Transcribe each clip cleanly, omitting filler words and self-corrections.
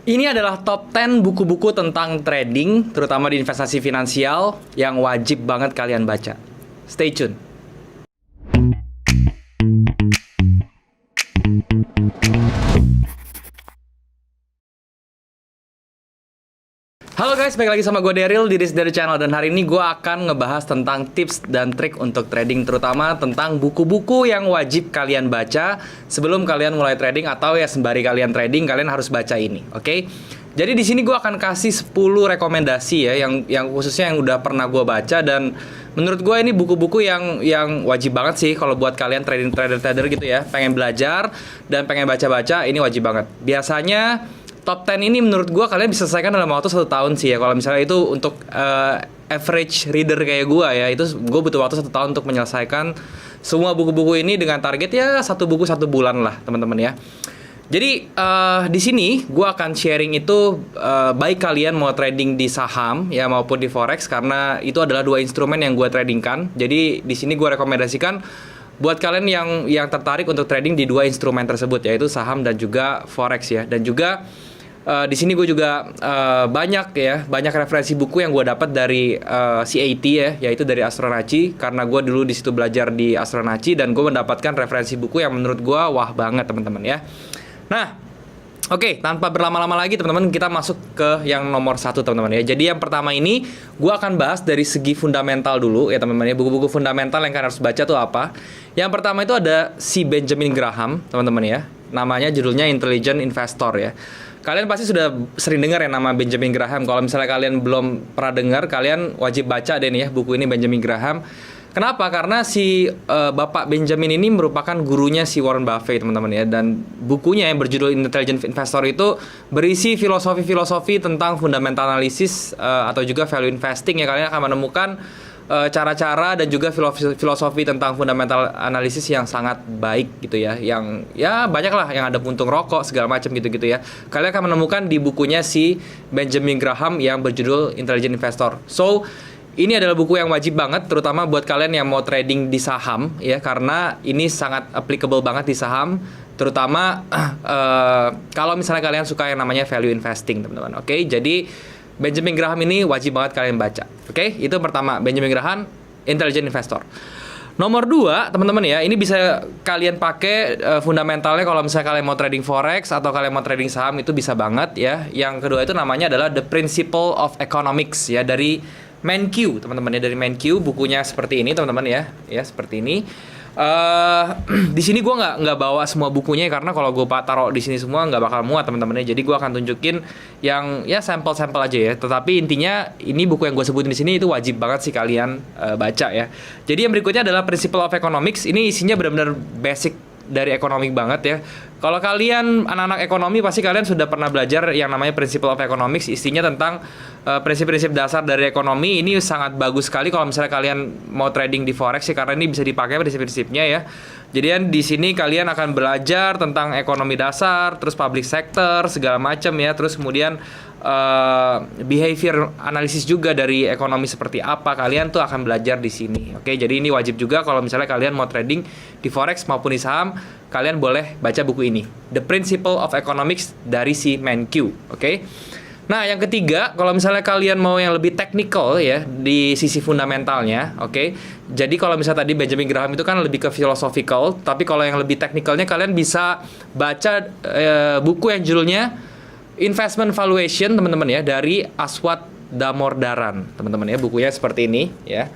Ini adalah top 10 buku-buku tentang trading, terutama di investasi finansial, yang wajib banget kalian baca. Stay tune. Halo guys, balik lagi sama gue Daryl di This Daryl Channel. Dan hari ini gue akan ngebahas tentang tips dan trik untuk trading, terutama tentang buku-buku yang wajib kalian baca sebelum kalian mulai trading, atau ya sembari kalian trading, kalian harus baca ini, oke? Jadi di sini gue akan kasih 10 rekomendasi ya, yang khususnya yang udah pernah gue baca, dan menurut gue ini buku-buku yang wajib banget sih kalau buat kalian trader gitu ya, pengen belajar dan pengen baca-baca, ini wajib banget. Biasanya top 10 ini menurut gue kalian bisa selesaikan dalam waktu 1 tahun sih ya. Kalau misalnya itu untuk average reader kayak gue ya, itu gue butuh waktu 1 tahun untuk menyelesaikan semua buku-buku ini dengan target ya 1 buku 1 bulan lah teman-teman ya. Jadi di sini gue akan sharing itu baik kalian mau trading di saham ya maupun di forex, karena itu adalah 2 instrumen yang gue tradingkan. Jadi di sini gue rekomendasikan buat kalian yang tertarik untuk trading di 2 instrumen tersebut, yaitu saham dan juga forex ya. Dan juga di sini gue juga banyak referensi buku yang gue dapat dari CAT ya, yaitu dari Astronaci, karena gue dulu di situ belajar di Astronaci dan gue mendapatkan referensi buku yang menurut gue wah banget teman-teman ya. Nah, oke, tanpa berlama-lama lagi teman-teman, kita masuk ke yang nomor 1 teman-teman ya. Jadi yang pertama ini gue akan bahas dari segi fundamental dulu ya teman-teman ya. Buku-buku fundamental yang kalian harus baca tuh apa? Yang pertama itu ada si Benjamin Graham teman-teman ya. Namanya judulnya Intelligent Investor ya. Kalian pasti sudah sering dengar ya nama Benjamin Graham. Kalau misalnya kalian belum pernah dengar, kalian wajib baca deh nih ya buku ini, Benjamin Graham. Kenapa? Karena si Bapak Benjamin ini merupakan gurunya si Warren Buffett teman-teman ya. Dan bukunya yang berjudul Intelligent Investor itu berisi filosofi-filosofi tentang fundamental analysis atau juga value investing ya. Kalian akan menemukan cara-cara dan juga filosofi tentang fundamental analisis yang sangat baik gitu ya, yang ya banyak lah, yang ada puntung rokok segala macam gitu-gitu ya. Kalian akan menemukan di bukunya si Benjamin Graham yang berjudul Intelligent Investor. So ini adalah buku yang wajib banget, terutama buat kalian yang mau trading di saham ya, karena ini sangat applicable banget di saham, terutama kalau misalnya kalian suka yang namanya value investing teman-teman. Oke, jadi Benjamin Graham ini wajib banget kalian baca. Oke, itu pertama, Benjamin Graham, Intelligent Investor. Nomor 2, teman-teman ya, ini bisa kalian pakai fundamentalnya kalau misalnya kalian mau trading forex atau kalian mau trading saham, itu bisa banget ya. Yang kedua itu namanya adalah The Principle of Economics ya, dari Mankiw teman-teman ya, dari Mankiw. Bukunya seperti ini teman-teman ya, seperti ini. Di sini gue nggak bawa semua bukunya karena kalau gue taruh di sini semua nggak bakal muat teman-teman ya. Jadi gue akan tunjukin yang ya sampel-sampel aja ya. Tetapi intinya ini buku yang gue sebutin di sini itu wajib banget sih kalian baca ya. Jadi yang berikutnya adalah Principle of Economics. Ini isinya benar-benar basic dari ekonomi banget ya. Kalau kalian anak-anak ekonomi pasti kalian sudah pernah belajar yang namanya Principle of Economics. Isinya tentang prinsip-prinsip dasar dari ekonomi. Ini sangat bagus sekali kalau misalnya kalian mau trading di forex sih, karena ini bisa dipakai prinsip-prinsipnya ya. Jadi di sini kalian akan belajar tentang ekonomi dasar, terus public sector segala macam ya, terus kemudian behavior analysis juga dari ekonomi seperti apa, kalian tuh akan belajar di sini. Oke, jadi ini wajib juga kalau misalnya kalian mau trading di forex maupun di saham, kalian boleh baca buku ini, The Principle of Economics dari si Mankiw. Oke. Nah, yang ketiga, kalau misalnya kalian mau yang lebih technical ya di sisi fundamentalnya, oke. Jadi kalau misalnya tadi Benjamin Graham itu kan lebih ke philosophical, tapi kalau yang lebih technicalnya kalian bisa baca buku yang judulnya Investment Valuation teman-teman ya, dari Aswath Damodaran teman-teman ya. Bukunya seperti ini ya.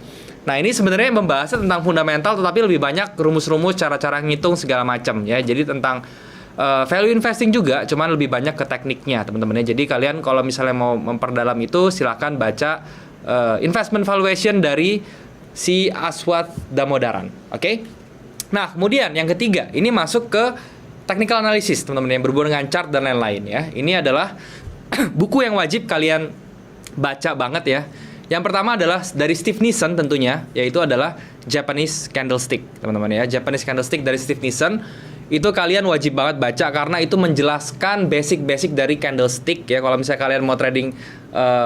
Nah, ini sebenarnya membahasnya tentang fundamental, tetapi lebih banyak rumus-rumus, cara-cara ngitung segala macam ya. Jadi tentang value investing juga, cuman lebih banyak ke tekniknya teman-teman ya. Jadi kalian kalau misalnya mau memperdalam itu, silahkan baca Investment Valuation dari si Aswath Damodaran. Oke. Nah, kemudian yang ketiga, ini masuk ke technical analysis teman-teman yang berhubungan dengan chart dan lain-lain ya. Ini adalah buku yang wajib kalian baca banget ya. Yang pertama adalah dari Steve Nissen tentunya, yaitu adalah Japanese Candlestick teman-teman ya. Japanese Candlestick dari Steve Nissen itu kalian wajib banget baca, karena itu menjelaskan basic-basic dari candlestick ya. Kalau misalnya kalian mau trading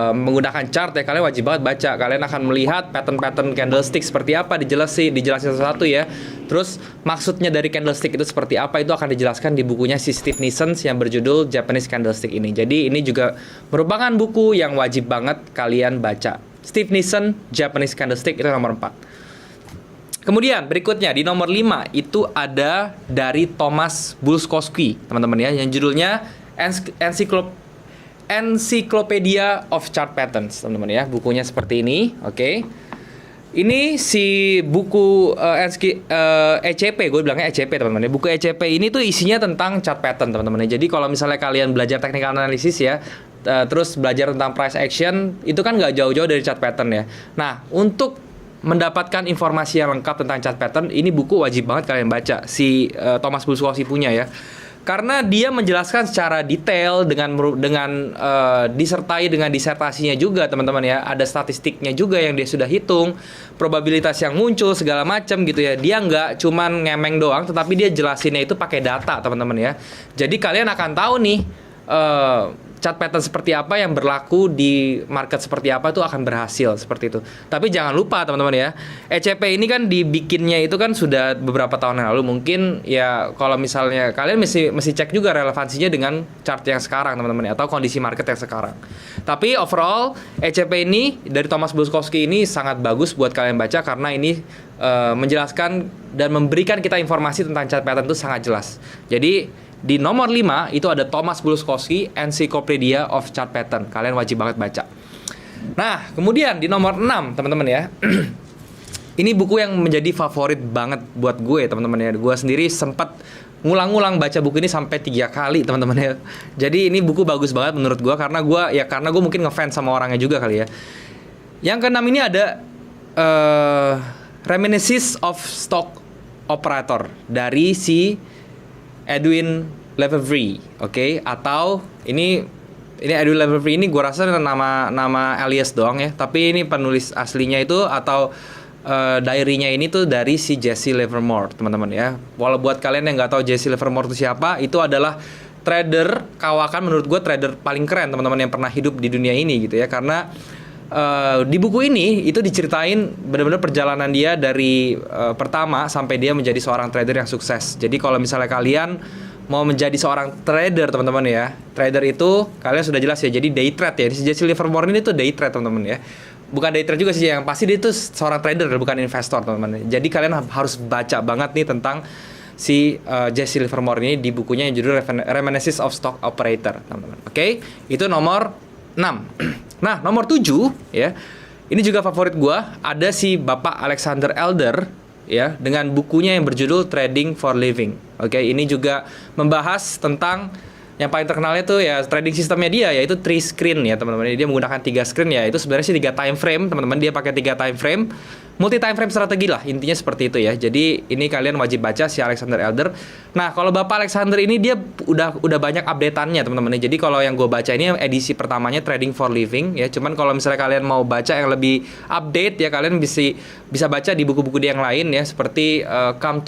menggunakan chart ya, kalian wajib banget baca. Kalian akan melihat pattern-pattern candlestick seperti apa, dijelasin satu-satu ya. Terus maksudnya dari candlestick itu seperti apa, itu akan dijelaskan di bukunya si Steve Nissen yang berjudul Japanese Candlestick ini. Jadi ini juga merupakan buku yang wajib banget kalian baca. Steve Nissen Japanese Candlestick itu nomor 4. Kemudian berikutnya di nomor 5 itu ada dari Thomas Bulskowski, teman-teman ya, yang judulnya Encyclopedia of Chart Patterns, teman-teman ya. Bukunya seperti ini, oke. Ini si buku ECP, gue bilangnya ECP teman-teman ya. Buku ECP ini tuh isinya tentang chart pattern, teman-teman ya. Jadi kalau misalnya kalian belajar technical analysis ya, terus belajar tentang price action, itu kan nggak jauh-jauh dari chart pattern ya. Nah, untuk mendapatkan informasi yang lengkap tentang chart pattern, ini buku wajib banget kalian baca. Si Thomas Bulskowski punya ya. Karena dia menjelaskan secara detail dengan disertai dengan disertasinya juga, teman-teman ya. Ada statistiknya juga yang dia sudah hitung, probabilitas yang muncul segala macam gitu ya. Dia nggak cuman ngemeng doang, tetapi dia jelasinnya itu pakai data, teman-teman ya. Jadi kalian akan tahu nih chart pattern seperti apa yang berlaku di market, seperti apa itu akan berhasil seperti itu. Tapi jangan lupa teman-teman ya, ECP ini kan dibikinnya itu kan sudah beberapa tahun yang lalu. Mungkin ya kalau misalnya kalian mesti cek juga relevansinya dengan chart yang sekarang, teman-teman ya, atau kondisi market yang sekarang. Tapi overall ECP ini dari Thomas Bulskowski ini sangat bagus buat kalian baca, karena ini menjelaskan dan memberikan kita informasi tentang chart pattern itu sangat jelas. Jadi di nomor 5 itu ada Thomas Bulskowski Encyclopedia of Chart Pattern. Kalian wajib banget baca. Nah, kemudian di nomor 6, teman-teman ya. Ini buku yang menjadi favorit banget buat gue, teman-teman ya. Gue sendiri sempat ngulang-ngulang baca buku ini sampai 3 kali, teman-teman ya. Jadi ini buku bagus banget menurut gue, karena gue mungkin ngefans sama orangnya juga kali ya. Yang ke-6 ini ada Reminiscences of Stock Operator dari si Edwin Lefebvre, oke? Atau ini Edwin Lefebvre ini gue rasa nama alias doang ya, tapi ini penulis aslinya itu atau diary-nya ini tuh dari si Jesse Livermore, teman-teman ya. Walau buat kalian yang nggak tahu Jesse Livermore itu siapa, itu adalah trader kawakan, menurut gue trader paling keren, teman-teman, yang pernah hidup di dunia ini gitu ya. Karena di buku ini itu diceritain benar-benar perjalanan dia dari pertama sampai dia menjadi seorang trader yang sukses. Jadi kalau misalnya kalian mau menjadi seorang trader, teman-teman ya, trader itu kalian sudah jelas ya, jadi day trade ya. Si Jesse Livermore ini tuh day trade, teman-teman ya. Bukan day trade juga sih, yang pasti dia itu seorang trader, bukan investor, teman-teman. Jadi kalian harus baca banget nih tentang si Jesse Livermore ini di bukunya yang judul Reminiscences of Stock Operator, teman-teman. Oke, itu nomor 6. Nah, nomor 7 ya. Ini juga favorit gua, ada si Bapak Alexander Elder ya, dengan bukunya yang berjudul Trading for Living. Oke, ini juga membahas tentang yang paling terkenalnya tuh ya trading sistemnya dia, yaitu 3 screen ya, teman-teman. Dia menggunakan 3 screen ya. Itu sebenarnya sih 3 time frame, teman-teman. Dia pakai 3 time frame. Multi time frame strategi lah, intinya seperti itu ya. Jadi ini kalian wajib baca si Alexander Elder. Nah, kalau Bapak Alexander ini dia udah banyak updateannya, teman-teman. Jadi kalau yang gue baca ini edisi pertamanya Trading for Living ya. Cuman kalau misalnya kalian mau baca yang lebih update ya, kalian bisa baca di buku-buku dia yang lain ya, seperti Come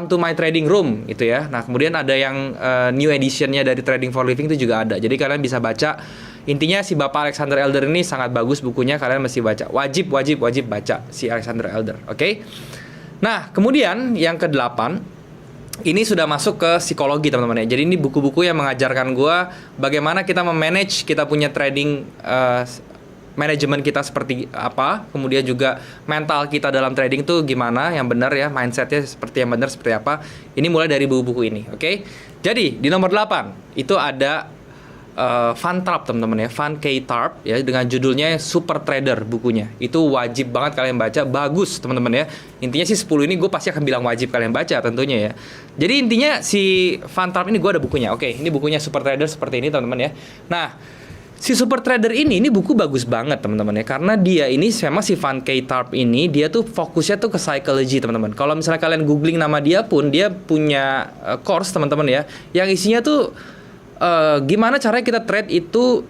to My Trading Room gitu ya. Nah, kemudian ada yang new editionnya dari Trading for Living itu juga ada. Jadi kalian bisa baca. Intinya si Bapak Alexander Elder ini sangat bagus bukunya, kalian mesti baca. Wajib baca si Alexander Elder, oke? Nah, kemudian yang ke-8 ini sudah masuk ke psikologi, teman-teman ya. Jadi ini buku-buku yang mengajarkan gue bagaimana kita memanage kita punya trading, manajemen kita seperti apa, kemudian juga mental kita dalam trading tuh gimana yang benar ya, mindsetnya seperti yang benar seperti apa. Ini mulai dari buku-buku ini, oke? Jadi di nomor 8 itu ada Van Trapp, teman-teman ya, Van K. Tarp ya, dengan judulnya Super Trader bukunya. Itu wajib banget kalian baca, bagus teman-teman ya. Intinya sih 10 ini gue pasti akan bilang wajib kalian baca tentunya ya. Jadi intinya si Van Trapp ini gue ada bukunya. Oke, ini bukunya Super Trader seperti ini, teman-teman ya. Nah, si Super Trader ini buku bagus banget, teman-teman ya. Karena dia ini memang si Van K. Tarp ini dia tuh fokusnya tuh ke psychology, teman-teman. Kalau misalnya kalian googling nama dia pun, dia punya course, teman-teman ya, yang isinya tuh gimana caranya kita trade itu,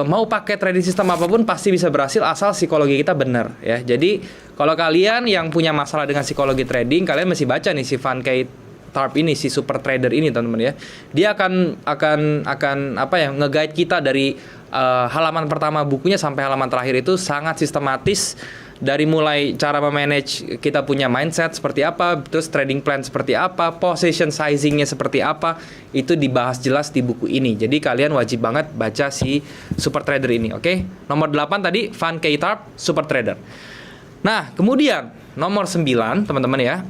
mau pakai trading system apapun pasti bisa berhasil asal psikologi kita benar ya. Jadi kalau kalian yang punya masalah dengan psikologi trading, kalian mesti baca nih si Van K. Tharp ini, si super trader ini teman-teman ya. Dia akan apa ya, nge-guide kita dari halaman pertama bukunya sampai halaman terakhir itu sangat sistematis, dari mulai cara memanage kita punya mindset seperti apa, terus trading plan seperti apa, position sizingnya seperti apa, itu dibahas jelas di buku ini. Jadi kalian wajib banget baca si super trader ini, oke? Nomor 8 tadi Van K. Tharp, super trader. Nah, kemudian nomor 9 teman-teman ya.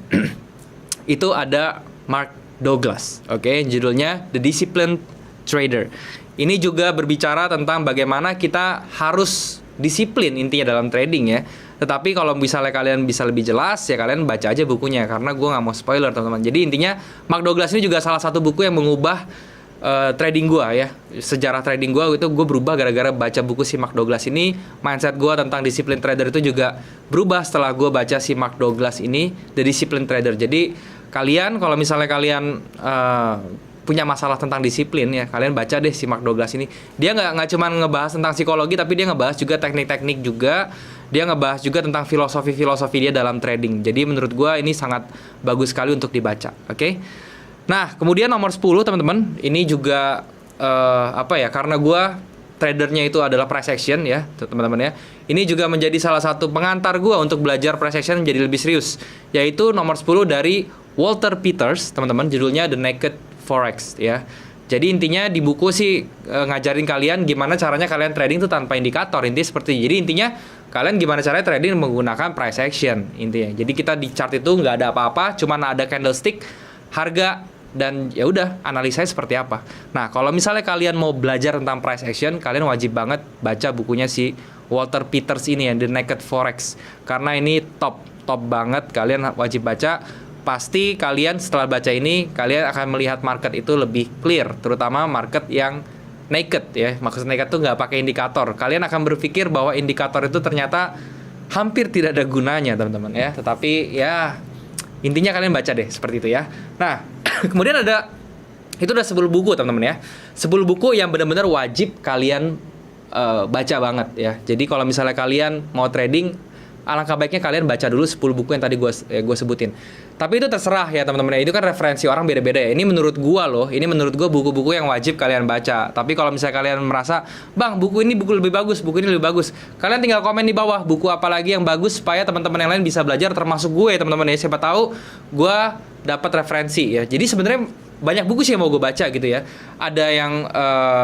Itu ada Mark Douglas, oke? Judulnya The Disciplined Trader. Ini juga berbicara tentang bagaimana kita harus disiplin intinya dalam trading ya. Tetapi kalau misalnya kalian bisa lebih jelas ya kalian baca aja bukunya, karena gue nggak mau spoiler teman-teman. Jadi intinya Mark Douglas ini juga salah satu buku yang mengubah trading gue ya. Sejarah trading gue itu gue berubah gara-gara baca buku si Mark Douglas ini. Mindset gue tentang disiplin trader itu juga berubah setelah gue baca si Mark Douglas ini, The Disciplined Trader. Jadi kalian kalau misalnya kalian punya masalah tentang disiplin ya, kalian baca deh si Mark Douglas ini. Dia nggak cuma ngebahas tentang psikologi, tapi dia ngebahas juga teknik-teknik juga. Dia ngebahas juga tentang filosofi dia dalam trading. Jadi menurut gue ini sangat bagus sekali untuk dibaca, oke? Nah, kemudian nomor 10 teman-teman, ini juga apa ya, karena gue tradernya itu adalah price action ya teman-teman ya. Ini juga menjadi salah satu pengantar gue untuk belajar price action menjadi lebih serius, yaitu nomor 10 dari Walter Peters teman-teman, judulnya The Naked Forex ya. Jadi intinya di buku sih ngajarin kalian gimana caranya kalian trading itu tanpa indikator. Intinya seperti, jadi intinya kalian gimana caranya trading menggunakan price action intinya. Jadi kita di chart itu nggak ada apa-apa, cuman ada candlestick, harga, dan ya udah analisanya seperti apa. Nah, kalau misalnya kalian mau belajar tentang price action, kalian wajib banget baca bukunya si Walter Peters ini yang The Naked Forex, karena ini top banget, kalian wajib baca. Pasti kalian setelah baca ini kalian akan melihat market itu lebih clear, terutama market yang naked ya. Maksud naked tuh nggak pakai indikator. Kalian akan berpikir bahwa indikator itu ternyata hampir tidak ada gunanya teman-teman ya. Tetapi ya intinya kalian baca deh seperti itu ya. Nah, kemudian itu udah 10 buku teman-teman ya. 10 buku yang benar-benar wajib kalian baca banget ya. Jadi kalau misalnya kalian mau trading, alangkah baiknya kalian baca dulu 10 buku yang tadi gue sebutin. Tapi itu terserah ya teman-teman ya. Itu kan referensi orang beda-beda ya. Ini menurut gue loh. Ini menurut gue buku-buku yang wajib kalian baca. Tapi kalau misalnya kalian merasa, bang buku ini buku lebih bagus, buku ini lebih bagus, kalian tinggal komen di bawah buku apa lagi yang bagus supaya teman-teman yang lain bisa belajar, termasuk gue teman-teman ya. Siapa tahu gue dapat referensi ya. Jadi sebenarnya banyak buku sih yang mau gue baca gitu ya. Ada yang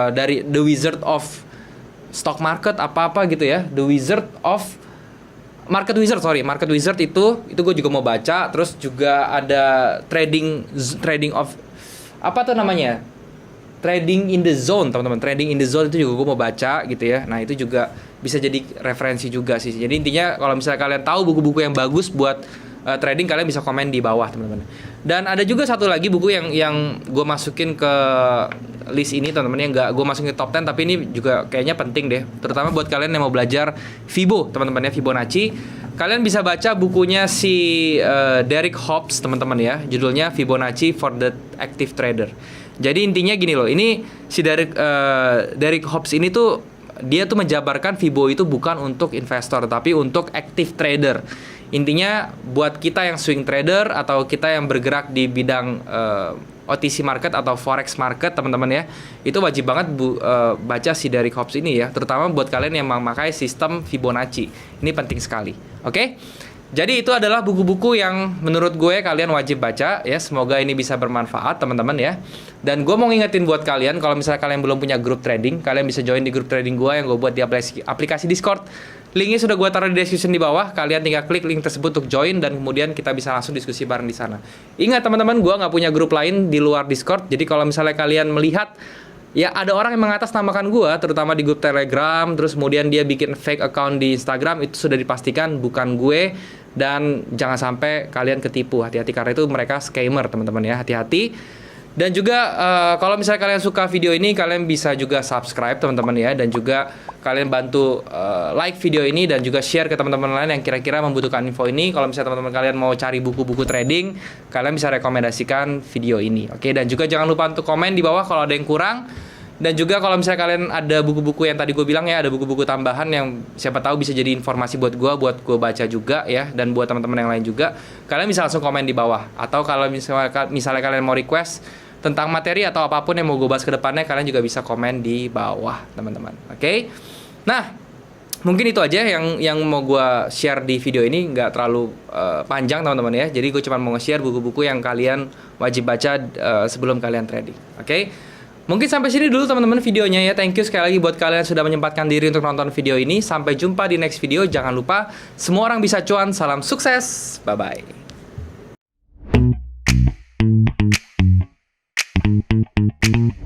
dari The Wizard of Stock Market apa-apa gitu ya. The Wizard of Market Wizard itu gue juga mau baca. Terus juga ada trading of apa tuh namanya, Trading in the Zone teman-teman. Trading in the Zone itu juga gue mau baca gitu ya. Nah itu juga bisa jadi referensi juga sih. Jadi intinya kalau misalnya kalian tahu buku-buku yang bagus buat trading, kalian bisa komen di bawah teman-teman. Dan ada juga satu lagi buku yang gue masukin ke list ini teman-teman, yang nggak gue masukin ke top 10, tapi ini juga kayaknya penting deh, terutama buat kalian yang mau belajar Fibo teman-teman ya, Fibonacci. Kalian bisa baca bukunya si Derek Hobbs teman-teman ya, judulnya Fibonacci for the Active Trader. Jadi intinya gini loh, ini si Derek Hobbs ini tuh dia tuh menjabarkan Fibo itu bukan untuk investor tapi untuk active trader. Intinya buat kita yang swing trader atau kita yang bergerak di bidang OTC market atau forex market teman-teman ya, itu wajib banget baca si Derek Hobbs ini ya, terutama buat kalian yang memakai sistem Fibonacci. Ini penting sekali. Oke? Jadi itu adalah buku-buku yang menurut gue kalian wajib baca ya. Semoga ini bisa bermanfaat teman-teman ya. Dan gue mau ngingetin buat kalian, kalau misalnya kalian belum punya grup trading, kalian bisa join di grup trading gue yang gue buat di aplikasi Discord. Linknya sudah gue taruh di description di bawah. Kalian tinggal klik link tersebut untuk join, dan kemudian kita bisa langsung diskusi bareng di sana. Ingat teman-teman, gue nggak punya grup lain di luar Discord. Jadi kalau misalnya kalian melihat ya ada orang yang mengatasnamakan gue, terutama di grup Telegram, terus kemudian dia bikin fake account di Instagram, itu sudah dipastikan bukan gue. Dan jangan sampai kalian ketipu, hati-hati, karena itu mereka scammer teman-teman ya, hati-hati. Dan juga kalau misalnya kalian suka video ini, kalian bisa juga subscribe teman-teman ya, dan juga kalian bantu like video ini dan juga share ke teman-teman lain yang kira-kira membutuhkan info ini. Kalau misalnya teman-teman kalian mau cari buku-buku trading, kalian bisa rekomendasikan video ini. Oke, dan juga jangan lupa untuk komen di bawah kalau ada yang kurang. Dan juga kalau misalnya kalian ada buku-buku yang tadi gue bilang ya, ada buku-buku tambahan yang siapa tahu bisa jadi informasi buat gue baca juga ya, dan buat teman-teman yang lain juga, kalian bisa langsung komen di bawah. Atau kalau misalnya kalian mau request tentang materi atau apapun yang mau gue bahas ke depannya, kalian juga bisa komen di bawah, teman-teman. Oke? Nah, mungkin itu aja yang mau gue share di video ini, nggak terlalu panjang teman-teman ya. Jadi gue cuma mau nge-share buku-buku yang kalian wajib baca sebelum kalian trading. Oke? Mungkin sampai sini dulu teman-teman videonya ya. Thank you sekali lagi buat kalian yang sudah menyempatkan diri untuk nonton video ini. Sampai jumpa di next video. Jangan lupa, semua orang bisa cuan. Salam sukses. Bye-bye.